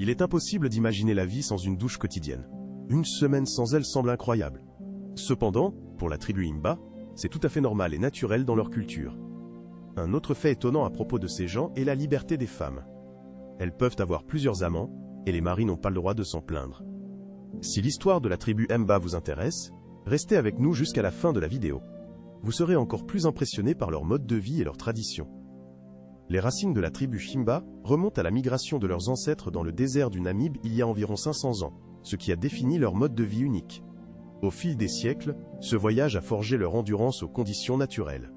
Il est impossible d'imaginer la vie sans une douche quotidienne. Une semaine sans elle semble incroyable. Cependant, pour la tribu Himba, c'est tout à fait normal et naturel dans leur culture. Un autre fait étonnant à propos de ces gens est la liberté des femmes. Elles peuvent avoir plusieurs amants, et les maris n'ont pas le droit de s'en plaindre. Si l'histoire de la tribu Himba vous intéresse, restez avec nous jusqu'à la fin de la vidéo. Vous serez encore plus impressionné par leur mode de vie et leurs traditions. Les racines de la tribu Himba remontent à la migration de leurs ancêtres dans le désert du Namib il y a environ 500 ans, ce qui a défini leur mode de vie unique. Au fil des siècles, ce voyage a forgé leur endurance aux conditions naturelles.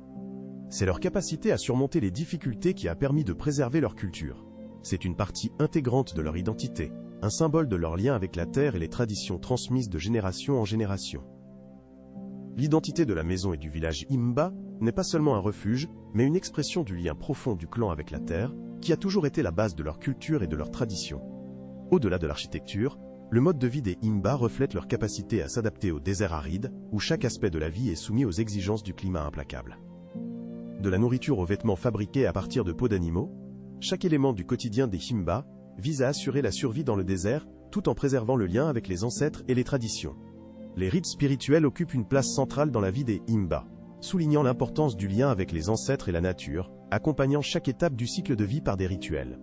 C'est leur capacité à surmonter les difficultés qui a permis de préserver leur culture. C'est une partie intégrante de leur identité, un symbole de leur lien avec la terre et les traditions transmises de génération en génération. L'identité de la maison et du village Himba n'est pas seulement un refuge, mais une expression du lien profond du clan avec la terre, qui a toujours été la base de leur culture et de leurs traditions. Au-delà de l'architecture, le mode de vie des Himba reflète leur capacité à s'adapter au désert aride, où chaque aspect de la vie est soumis aux exigences du climat implacable. De la nourriture aux vêtements fabriqués à partir de peaux d'animaux, chaque élément du quotidien des Himba vise à assurer la survie dans le désert, tout en préservant le lien avec les ancêtres et les traditions. Les rites spirituels occupent une place centrale dans la vie des Himba, soulignant l'importance du lien avec les ancêtres et la nature, accompagnant chaque étape du cycle de vie par des rituels.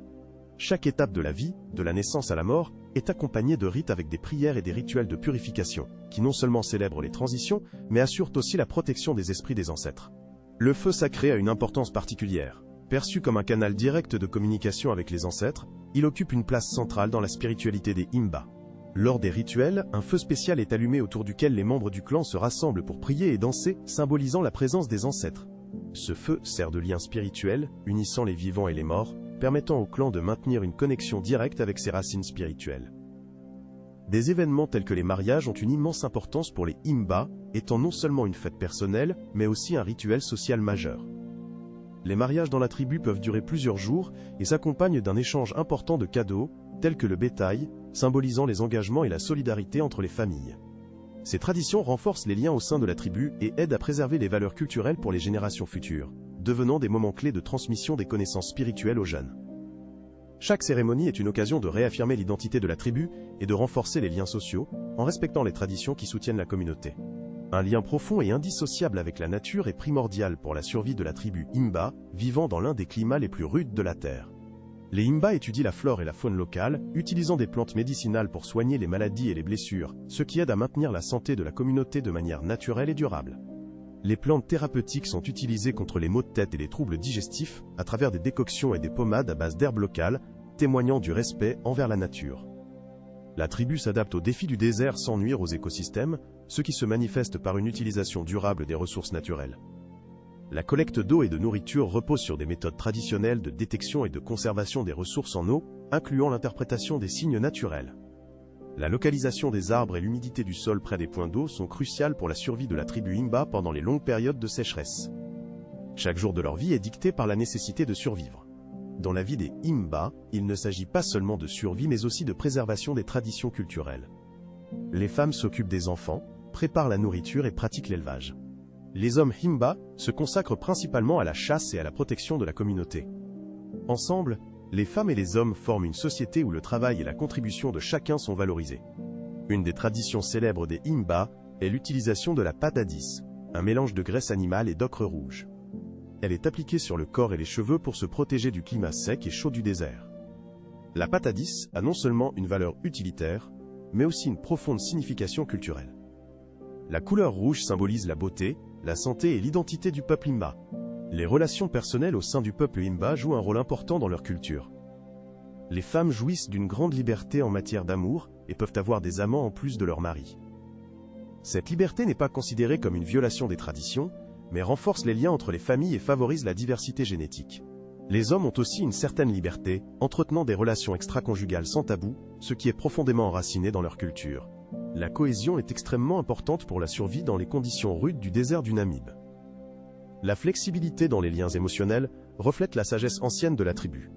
Chaque étape de la vie, de la naissance à la mort, est accompagnée de rites avec des prières et des rituels de purification, qui non seulement célèbrent les transitions, mais assurent aussi la protection des esprits des ancêtres. Le feu sacré a une importance particulière. Perçu comme un canal direct de communication avec les ancêtres, il occupe une place centrale dans la spiritualité des Himba. Lors des rituels, un feu spécial est allumé autour duquel les membres du clan se rassemblent pour prier et danser, symbolisant la présence des ancêtres. Ce feu sert de lien spirituel, unissant les vivants et les morts, permettant au clan de maintenir une connexion directe avec ses racines spirituelles. Des événements tels que les mariages ont une immense importance pour les Himba, étant non seulement une fête personnelle, mais aussi un rituel social majeur. Les mariages dans la tribu peuvent durer plusieurs jours et s'accompagnent d'un échange important de cadeaux, tels que le bétail, symbolisant les engagements et la solidarité entre les familles. Ces traditions renforcent les liens au sein de la tribu et aident à préserver les valeurs culturelles pour les générations futures, devenant des moments clés de transmission des connaissances spirituelles aux jeunes. Chaque cérémonie est une occasion de réaffirmer l'identité de la tribu et de renforcer les liens sociaux, en respectant les traditions qui soutiennent la communauté. Un lien profond et indissociable avec la nature est primordial pour la survie de la tribu Himba, vivant dans l'un des climats les plus rudes de la Terre. Les Himba étudient la flore et la faune locale, utilisant des plantes médicinales pour soigner les maladies et les blessures, ce qui aide à maintenir la santé de la communauté de manière naturelle et durable. Les plantes thérapeutiques sont utilisées contre les maux de tête et les troubles digestifs, à travers des décoctions et des pommades à base d'herbes locales, témoignant du respect envers la nature. La tribu s'adapte aux défis du désert sans nuire aux écosystèmes, ce qui se manifeste par une utilisation durable des ressources naturelles. La collecte d'eau et de nourriture repose sur des méthodes traditionnelles de détection et de conservation des ressources en eau, incluant l'interprétation des signes naturels. La localisation des arbres et l'humidité du sol près des points d'eau sont cruciales pour la survie de la tribu Himba pendant les longues périodes de sécheresse. Chaque jour de leur vie est dicté par la nécessité de survivre. Dans la vie des Himba, il ne s'agit pas seulement de survie mais aussi de préservation des traditions culturelles. Les femmes s'occupent des enfants, préparent la nourriture et pratiquent l'élevage. Les hommes Himba se consacrent principalement à la chasse et à la protection de la communauté. Ensemble, les femmes et les hommes forment une société où le travail et la contribution de chacun sont valorisés. Une des traditions célèbres des Himba est l'utilisation de la pâte à 10, un mélange de graisse animale et d'ocre rouge. Elle est appliquée sur le corps et les cheveux pour se protéger du climat sec et chaud du désert. La pâte à 10 a non seulement une valeur utilitaire, mais aussi une profonde signification culturelle. La couleur rouge symbolise la beauté, la santé et l'identité du peuple Himba. Les relations personnelles au sein du peuple Himba jouent un rôle important dans leur culture. Les femmes jouissent d'une grande liberté en matière d'amour et peuvent avoir des amants en plus de leur mari. Cette liberté n'est pas considérée comme une violation des traditions, mais renforce les liens entre les familles et favorise la diversité génétique. Les hommes ont aussi une certaine liberté, entretenant des relations extra-conjugales sans tabou, ce qui est profondément enraciné dans leur culture. La cohésion est extrêmement importante pour la survie dans les conditions rudes du désert du Namib. La flexibilité dans les liens émotionnels reflète la sagesse ancienne de la tribu.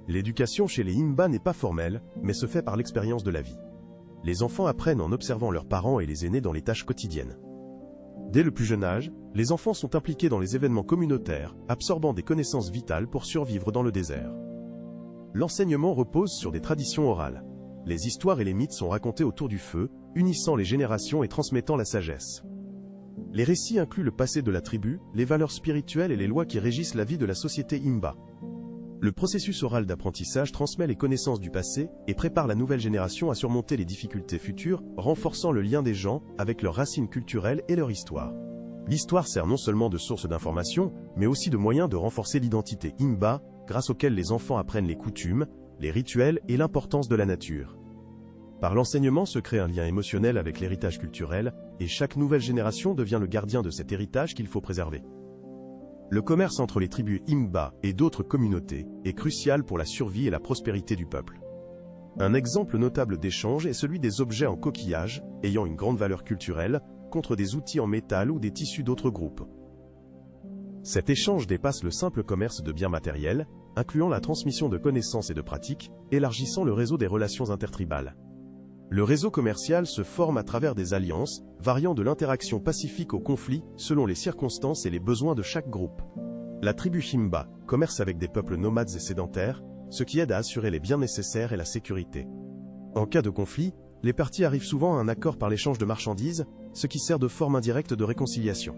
L'éducation chez les Himba n'est pas formelle, mais se fait par l'expérience de la vie. Les enfants apprennent en observant leurs parents et les aînés dans les tâches quotidiennes. Dès le plus jeune âge, les enfants sont impliqués dans les événements communautaires, absorbant des connaissances vitales pour survivre dans le désert. L'enseignement repose sur des traditions orales. Les histoires et les mythes sont racontés autour du feu, unissant les générations et transmettant la sagesse. Les récits incluent le passé de la tribu, les valeurs spirituelles et les lois qui régissent la vie de la société Himba. Le processus oral d'apprentissage transmet les connaissances du passé et prépare la nouvelle génération à surmonter les difficultés futures, renforçant le lien des gens avec leurs racines culturelles et leur histoire. L'histoire sert non seulement de source d'information, mais aussi de moyen de renforcer l'identité Himba, grâce auquel les enfants apprennent les coutumes, les rituels et l'importance de la nature. Par l'enseignement se crée un lien émotionnel avec l'héritage culturel, et chaque nouvelle génération devient le gardien de cet héritage qu'il faut préserver. Le commerce entre les tribus Himba et d'autres communautés est crucial pour la survie et la prospérité du peuple. Un exemple notable d'échange est celui des objets en coquillage, ayant une grande valeur culturelle, contre des outils en métal ou des tissus d'autres groupes. Cet échange dépasse le simple commerce de biens matériels, incluant la transmission de connaissances et de pratiques, élargissant le réseau des relations intertribales. Le réseau commercial se forme à travers des alliances, variant de l'interaction pacifique au conflit selon les circonstances et les besoins de chaque groupe. La tribu Himba commerce avec des peuples nomades et sédentaires, ce qui aide à assurer les biens nécessaires et la sécurité. En cas de conflit, les parties arrivent souvent à un accord par l'échange de marchandises, ce qui sert de forme indirecte de réconciliation.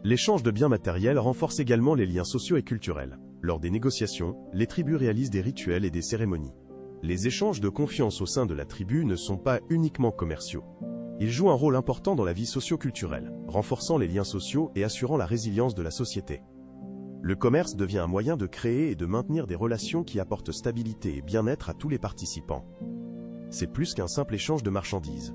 L'échange de biens matériels renforce également les liens sociaux et culturels. Lors des négociations, les tribus réalisent des rituels et des cérémonies. Les échanges de confiance au sein de la tribu ne sont pas uniquement commerciaux. Ils jouent un rôle important dans la vie socio-culturelle, renforçant les liens sociaux et assurant la résilience de la société. Le commerce devient un moyen de créer et de maintenir des relations qui apportent stabilité et bien-être à tous les participants. C'est plus qu'un simple échange de marchandises.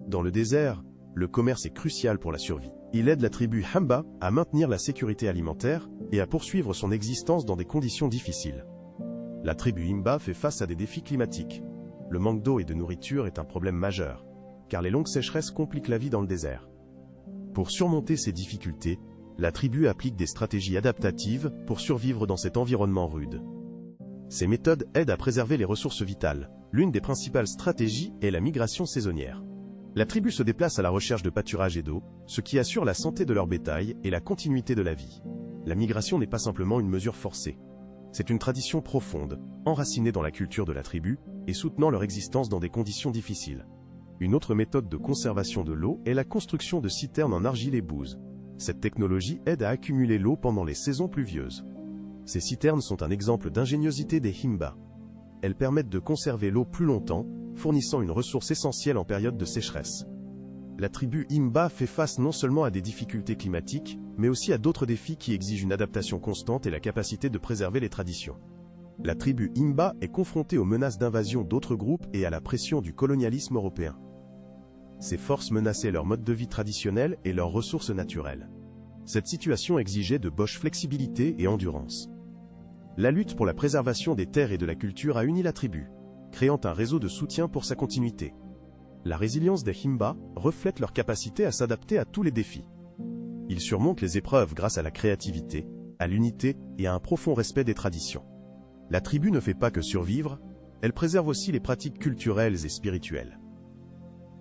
Dans le désert, le commerce est crucial pour la survie. Il aide la tribu Himba à maintenir la sécurité alimentaire et à poursuivre son existence dans des conditions difficiles. La tribu Himba fait face à des défis climatiques. Le manque d'eau et de nourriture est un problème majeur, car les longues sécheresses compliquent la vie dans le désert. Pour surmonter ces difficultés, la tribu applique des stratégies adaptatives pour survivre dans cet environnement rude. Ces méthodes aident à préserver les ressources vitales. L'une des principales stratégies est la migration saisonnière. La tribu se déplace à la recherche de pâturage et d'eau, ce qui assure la santé de leur bétail et la continuité de la vie. La migration n'est pas simplement une mesure forcée. C'est une tradition profonde, enracinée dans la culture de la tribu et soutenant leur existence dans des conditions difficiles. Une autre méthode de conservation de l'eau est la construction de citernes en argile et bouse. Cette technologie aide à accumuler l'eau pendant les saisons pluvieuses. Ces citernes sont un exemple d'ingéniosité des Himba. Elles permettent de conserver l'eau plus longtemps, fournissant une ressource essentielle en période de sécheresse. La tribu Himba fait face non seulement à des difficultés climatiques, mais aussi à d'autres défis qui exigent une adaptation constante et la capacité de préserver les traditions. La tribu Himba est confrontée aux menaces d'invasion d'autres groupes et à la pression du colonialisme européen. Ces forces menaçaient leur mode de vie traditionnel et leurs ressources naturelles. Cette situation exigeait de bosh flexibilité et endurance. La lutte pour la préservation des terres et de la culture a uni la tribu, créant un réseau de soutien pour sa continuité. La résilience des Himba reflète leur capacité à s'adapter à tous les défis. Ils surmontent les épreuves grâce à la créativité, à l'unité et à un profond respect des traditions. La tribu ne fait pas que survivre, elle préserve aussi les pratiques culturelles et spirituelles.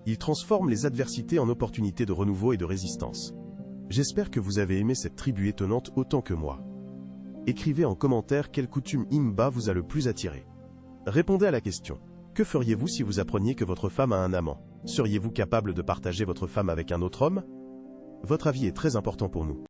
Ils transforment les adversités en opportunités de renouveau et de résistance. J'espère que vous avez aimé cette tribu étonnante autant que moi. Écrivez en commentaire quelle coutume Himba vous a le plus attiré. Répondez à la question. Que feriez-vous si vous appreniez que votre femme a un amant? Seriez-vous capable de partager votre femme avec un autre homme? Votre avis est très important pour nous.